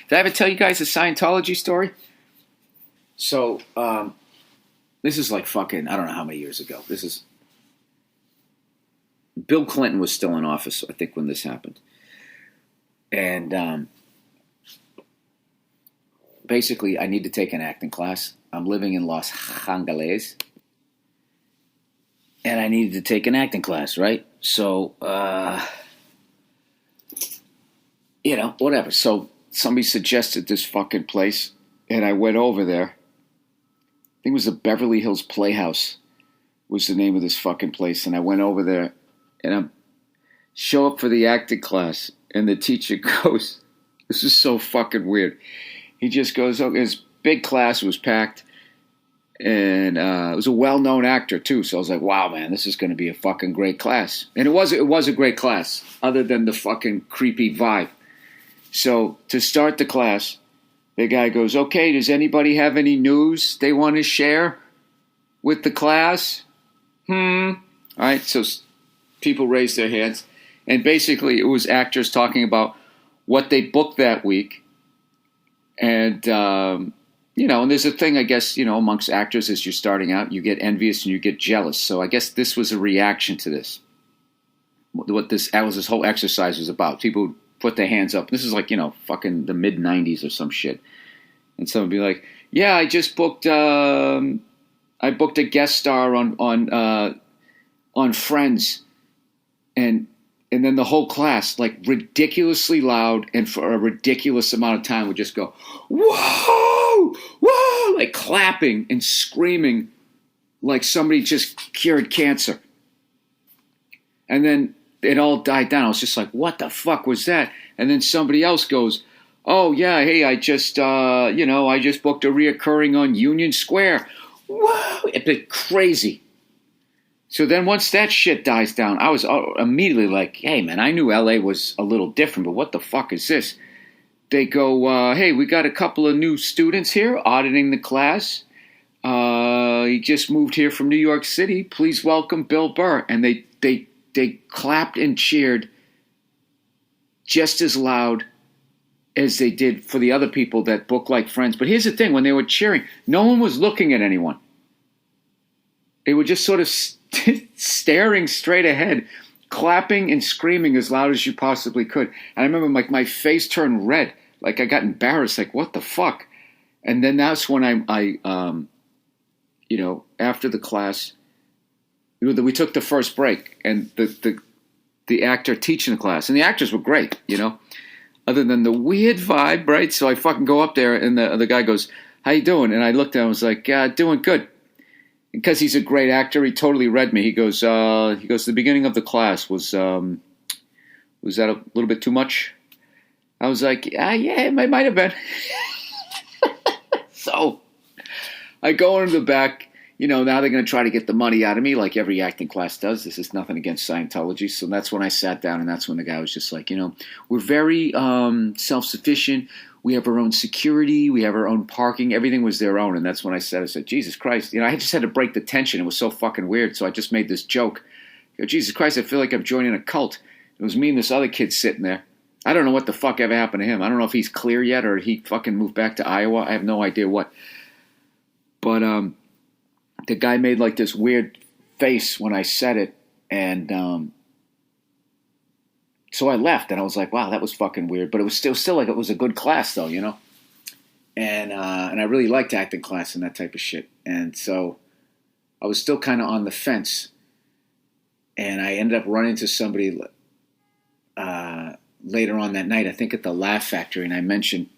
Did I ever tell you guys a Scientology story? So, this is like fucking, I don't know how many years ago. This is, Bill Clinton was still in office, I think, when this happened. And basically, I need to take an acting class. I'm living in Los Angeles. And I needed to take an acting class, right? So, whatever. So, somebody suggested this fucking place, and I went over there. I think it was the Beverly Hills Playhouse was the name of this fucking place. And I went over there, and I show up for the acting class, and the teacher goes, this is so fucking weird. He just goes, oh, his big class was packed, and it was a well-known actor, too. So I was like, wow, man, this is going to be a fucking great class. And it was a great class, other than the fucking creepy vibe. So to start the class, the guy goes, okay, does anybody have any news they want to share with the class? All right, so people raised their hands. And basically it was actors talking about what they booked that week. And, and there's a thing, I guess, amongst actors as you're starting out, you get envious and you get jealous. So I guess this was a reaction to this. What this whole exercise was about. People put their hands up. This is like, fucking the mid-90s or some shit. And someone would be like, yeah, I just booked, I booked a guest star on Friends. And then the whole class, like ridiculously loud and for a ridiculous amount of time would just go, whoa, whoa, like clapping and screaming like somebody just cured cancer. And then it all died down. I was just like, what the fuck was that? And then somebody else goes, oh, yeah, hey, I just booked a reoccurring on Union Square. Whoa, it's crazy. So then once that shit dies down, I was immediately like, hey, man, I knew L.A. was a little different, but what the fuck is this? They go, hey, we got a couple of new students here auditing the class. He just moved here from New York City. Please welcome Bill Burr. And they clapped and cheered just as loud as they did for the other people that booked like Friends. But here's the thing, when they were cheering, no one was looking at anyone. They were just sort of staring straight ahead, clapping and screaming as loud as you possibly could. And I remember like my face turned red, like I got embarrassed, like what the fuck? And then that's when I after the class, we took the first break, and the actor teaching the class, and the actors were great, other than the weird vibe, right? So I fucking go up there, and the guy goes, how you doing? And I looked at him, I was like, doing good. Because he's a great actor, he totally read me. He goes, the beginning of the class, was that a little bit too much? I was like, yeah, it might have been. So I go into the back. Now they're going to try to get the money out of me like every acting class does. This is nothing against Scientology. So that's when I sat down, and that's when the guy was just like, we're very self-sufficient. We have our own security. We have our own parking. Everything was their own. And that's when I said, Jesus Christ. I just had to break the tension. It was so fucking weird. So I just made this joke. Jesus Christ, I feel like I'm joining a cult. It was me and this other kid sitting there. I don't know what the fuck ever happened to him. I don't know if he's clear yet or he fucking moved back to Iowa. I have no idea what. But the guy made like this weird face when I said it. And so I left, and I was like, wow, that was fucking weird. But it was still like it was a good class, though, And I really liked acting class and that type of shit. And so I was still kind of on the fence. And I ended up running into somebody later on that night, I think at the Laugh Factory, and I mentioned,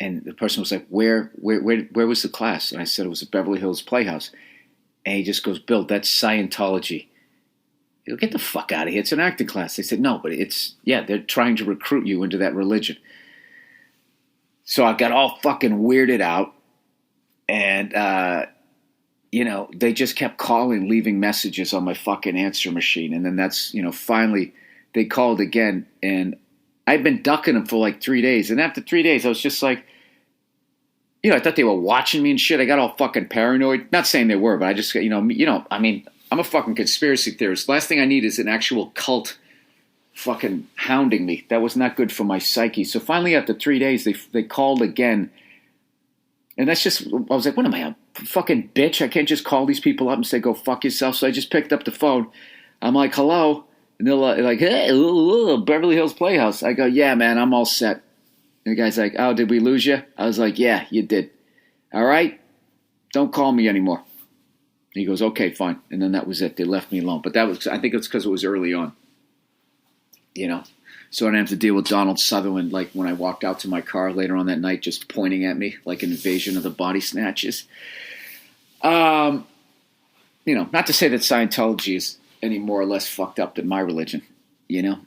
and the person was like, where was the class? And I said it was at Beverly Hills Playhouse. And he just goes, Bill, that's Scientology. You go, get the fuck out of here. It's an acting class. They said, no, but they're trying to recruit you into that religion. So I got all fucking weirded out. And, they just kept calling, leaving messages on my fucking answer machine. And then that's, finally they called again. And I'd been ducking them for like 3 days. And after 3 days, I was just like, I thought they were watching me and shit. I got all fucking paranoid. Not saying they were, but I just, I'm a fucking conspiracy theorist. Last thing I need is an actual cult fucking hounding me. That was not good for my psyche. So finally, after 3 days, they called again. And that's just, I was like, what am I, a fucking bitch? I can't just call these people up and say, go fuck yourself. So I just picked up the phone. I'm like, hello. And they're like, hey, Beverly Hills Playhouse. I go, yeah, man, I'm all set. And the guy's like, oh, did we lose you? I was like, yeah, you did. All right? Don't call me anymore. He goes, okay, fine. And then that was it. They left me alone. But that was, I think it's because it was early on. You know? So I didn't have to deal with Donald Sutherland like when I walked out to my car later on that night, just pointing at me like an invasion of the body snatchers. Not to say that Scientology is any more or less fucked up than my religion, you know?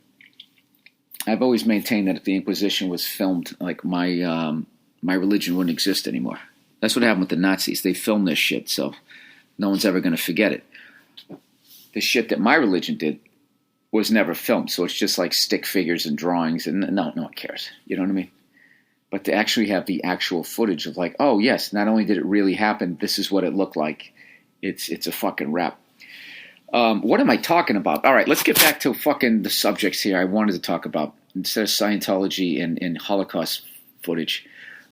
I've always maintained that if the Inquisition was filmed, like my religion wouldn't exist anymore. That's what happened with the Nazis. They filmed this shit, so no one's ever going to forget it. The shit that my religion did was never filmed, so it's just like stick figures and drawings, and no one cares. You know what I mean? But to actually have the actual footage of like, oh yes, not only did it really happen, this is what it looked like. It's a fucking wrap. What am I talking about? All right, let's get back to fucking the subjects here I wanted to talk about instead of Scientology and Holocaust footage.